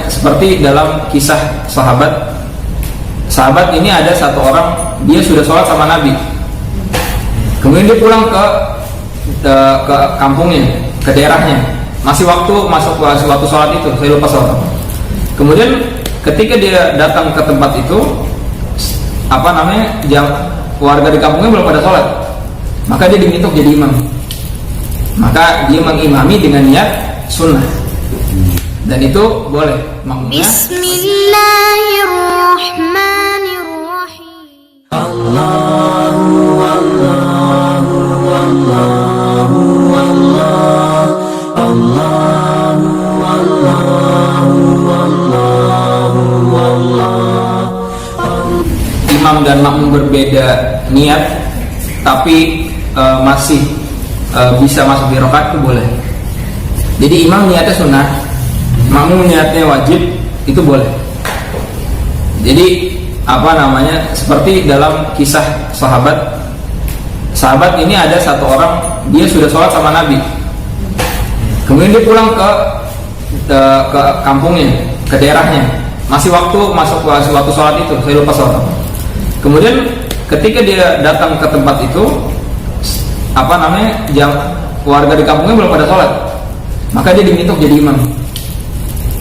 seperti dalam kisah sahabat ini ada satu orang, dia sudah sholat sama Nabi, kemudian dia pulang ke kampungnya, ke daerahnya, masih waktu sholat itu, saya lupa sholat apa. Kemudian ketika dia datang ke tempat itu, warga di kampungnya belum pada sholat, maka dia diminta jadi imam. Maka dia mengimami dengan niat sunnah, dan itu boleh makmumnya. Bismillahirrahmanirrahim. Allahu Allahu Allahu Allah, Allahu Allahu Allahu Allah. Imam dan makmum berbeda niat, tapi masih bisa masuk di rakaat itu boleh. Jadi imam niatnya sunnah, makmum niatnya wajib, itu boleh. Jadi seperti dalam kisah sahabat ini ada satu orang, dia sudah sholat sama Nabi, kemudian dia pulang ke kampungnya, ke daerahnya, masih waktu sholat itu, saya lupa sholat apa. Kemudian ketika dia datang ke tempat itu, warga di kampungnya belum pada sholat, maka dia diminta jadi imam.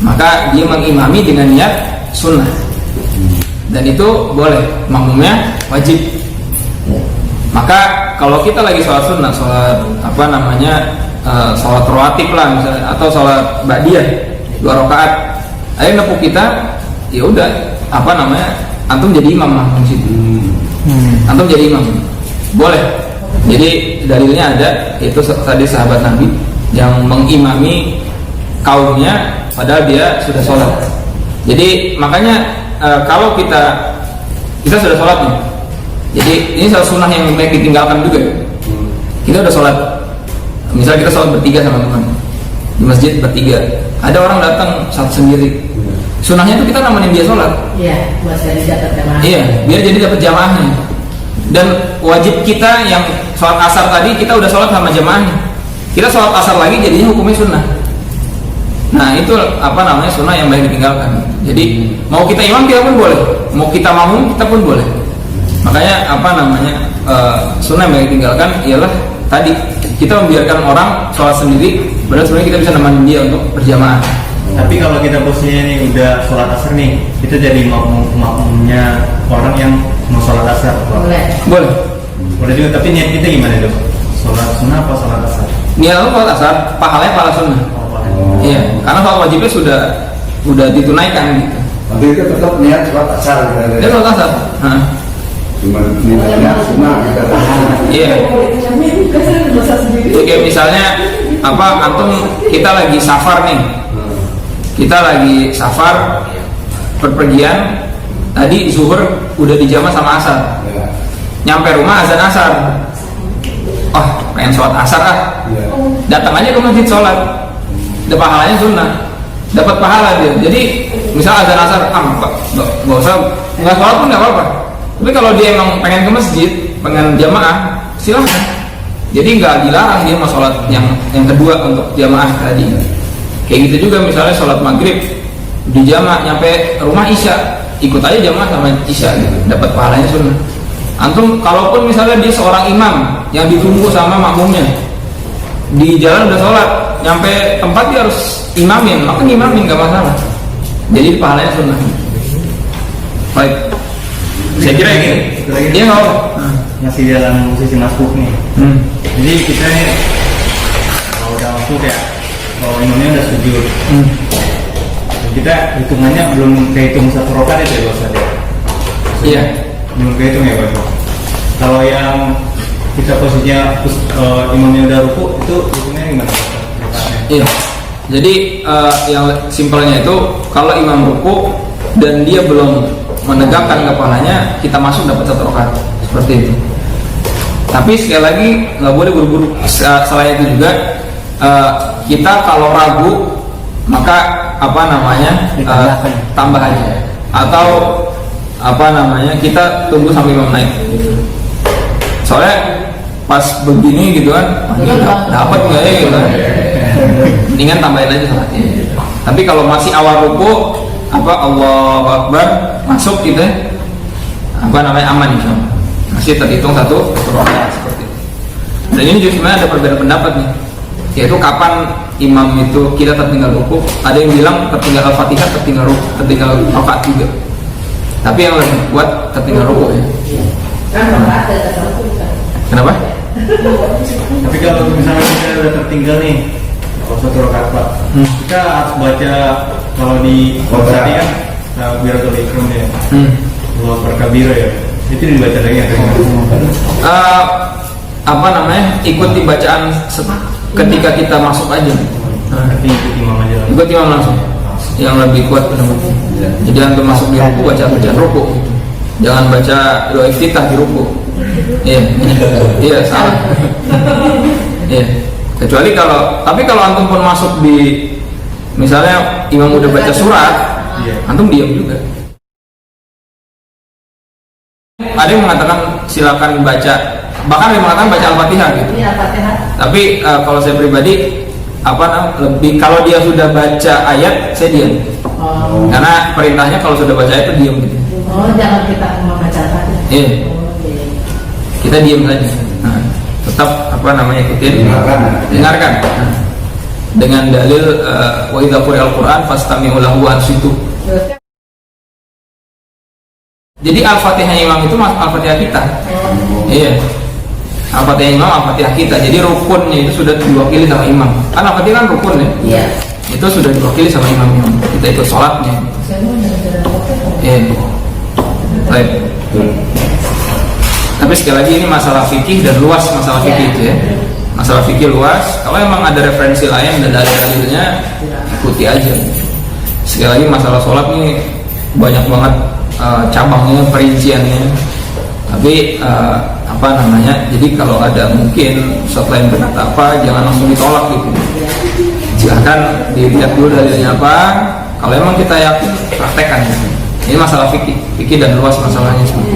Maka dia mengimami dengan niat sunnah, dan itu boleh, makmumnya wajib. Maka kalau kita lagi sholat sunnah, sholat rawatib lah misalnya, atau sholat ba'diyah 2 rakaat, ayo nepuk kita, ya udah antum jadi imam lah di situ. Antum jadi imam, boleh. Jadi dalilnya ada, itu tadi sahabat Nabi yang mengimami kaumnya padahal dia sudah sholat. Jadi makanya kalau kita sudah sholat nih, jadi ini salah sunnah yang baik ditinggalkan juga. Kita udah sholat, misalnya kita sholat bertiga sama teman di masjid bertiga, ada orang datang satu sendiri, sunnahnya itu kita nemenin dia sholat. Iya, buat jadi dapat jamaah. Iya, biar jadi dapat jamaahnya. Dan wajib kita yang sholat asar tadi, kita udah sholat sama jamaahnya, kita sholat asar lagi, jadinya hukumnya sunnah. Nah itu sunnah yang baik ditinggalkan. Jadi mau kita imam kita pun boleh, mau kita makmum kita pun boleh. Makanya sunnah yang baik ditinggalkan ialah tadi kita membiarkan orang sholat sendiri, padahal sebenarnya kita bisa nemenin dia untuk berjamaah. Tapi kalau kita posisinya nih udah sholat asar nih, itu jadi makmumnya orang yang mau sholat asar. Boleh juga, tapi niat kita gimana dong? Sholat sunnah apa sholat asar? Niat lu sholat asar, pahalanya pahala sunnah. Iya, karena sholat wajibnya sudah ditunaikan gitu. Tapi itu tetap niat sholat asar. Dia sholat asar. Cuma niatnya sunnah. Iya. Jadi kayak misalnya antum kita lagi safar nih. Kita lagi safar berpergian, tadi zuhur udah dijamah sama asar. Nyampe rumah azan asar. Pengen sholat asar ah. Datang aja ke masjid sholat. Ada pahalanya sunnah. Dapat pahala dia. Jadi misal azan asar, nggak usah nggak sholat pun nggak apa-apa. Tapi kalau dia emang pengen ke masjid, pengen jamaah, silahkan. Jadi nggak dilarang dia mau sholat yang kedua untuk jamaah tadi. Kayak gitu juga misalnya sholat maghrib di jamaah, nyampe rumah isya, ikut aja jamaah sama isya gitu, dapat pahalanya sunnah. Antum kalaupun misalnya dia seorang imam yang ditunggu sama makmumnya, di jalan udah sholat, nyampe tempat dia harus imamin, maka ngimamin gak masalah. Jadi pahalanya sunnah. Baik, saya kira gini, dia nggak apa. Masih dalam posisi masbuk nih. Jadi kita kalau udah masbuk ya, kalau imamnya udah sujud, kita hitungannya belum kehitung 1 rakaat itu ya Bos ya? Iya. Belum kehitung ya Bos. Kalau yang kita posisinya imamnya udah ruku, itu hitungnya gimana? Iya. Jadi yang simpelnya itu kalau imam ruku dan dia belum menegakkan kepalanya, kita masuk dapat 1 rakaat seperti itu. Tapi sekali lagi nggak boleh buru-buru. Selain itu juga kita kalau ragu maka tambah aja, atau kita tunggu sampai imam naik. Soalnya pas begini gitu kan, dapat nggak ya gitu kan, mendingan tambahin aja salatnya. Tapi kalau masih awal ruku, Allahu Akbar, masuk gitu ya, aman insyaallah. Masih terhitung satu rakaat seperti itu. Dan ini juga sebenarnya ada perbedaan pendapat nih, yaitu kapan imam itu kita tertinggal ruku. Ada yang bilang tertinggal Al-Fatihah, tertinggal rakaat juga. Tapi yang lebih kuat tertinggal ruku ya. Kan rakaat ada satu kan. Kenapa? Tapi kalau misalnya kita udah tertinggal nih, kalau satu rakaat Pak, kita harus baca kalau di Al-Fatihah kan takbiratul ihram ya, Allahu Akbar kabira ya, itu dibaca lagi ya? Ikuti bacaan ketika kita masuk aja. Nanti ikut imam aja. Ikut imam langsung. Yang lebih kuat pendapatnya. Jadi antum masuk di ruku baca bacaan ruku. Jangan baca doa iftitah di ruku. Iya, salah. Iya. Kecuali tapi kalau antum pun masuk di, misalnya imam udah baca surat, antum diam juga. Ada yang mengatakan silakan baca, bahkan ada yang mengatakan baca Al-Fatihah gitu. Ini Al-Fatihah. Tapi kalau saya pribadi lebih, kalau dia sudah baca ayat saya diam. Karena perintahnya kalau sudah baca ayat itu diam gitu. Jangan kita membaca Al-Fatihah. Iya. Kita diam saja. Nah, tetap ikutin, dengarkan. Dengan dalil wa idza quri'al Qur'an fastami'u lahu wa ansitu. Jadi Al-Fatihah imam itu Al-Fatihah kita. Iya. Al-Fatihah imam Al-Fatihah kita. Jadi rukunnya itu sudah diwakili sama imam. Kan Al-Fatihah kan rukun ya. Iya. Itu sudah diwakili sama imam. Kita ikut sholatnya. Iya. Baik. Tapi sekali lagi ini masalah fikih dan luas masalah fikih itu ya. Masalah fikih luas. Kalau emang ada referensi lain dan dalil-dalilnya, ikuti aja. Sekali lagi masalah sholat ini banyak banget cabangnya, perinciannya. Tapi jadi kalau ada mungkin Ustaz lain berkata apa, jangan langsung ditolak gitu. Silahkan dilihat dulu dalilnya apa. Kalau emang kita yakin, praktekkan gitu. Ini masalah fikih dan luas masalahnya semua.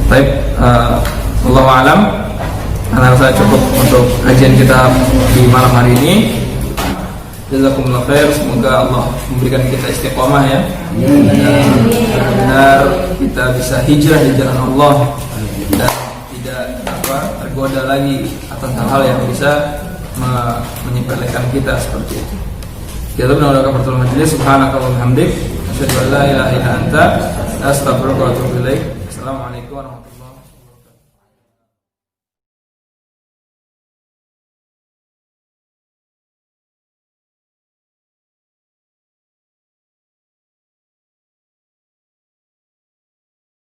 Baik, Wallahu a'lam. Karena saya cukup untuk kajian kita di malam hari ini. Jazakumullah khair, semoga Allah memberikan kita istiqomah ya. Benar-benar kita bisa hijrah di jalan Allah dan tidak tergoda lagi atas hal-hal yang bisa menyepelekan kita seperti itu. Kita mendoakan pertolongan majelis. Subhanakallahumma wa bihamdik, asyhadu an la ilaha illa anta, astaghfiruka wa atubu ilaik. Assalamualaikum warahmatullahi wabarakatuh.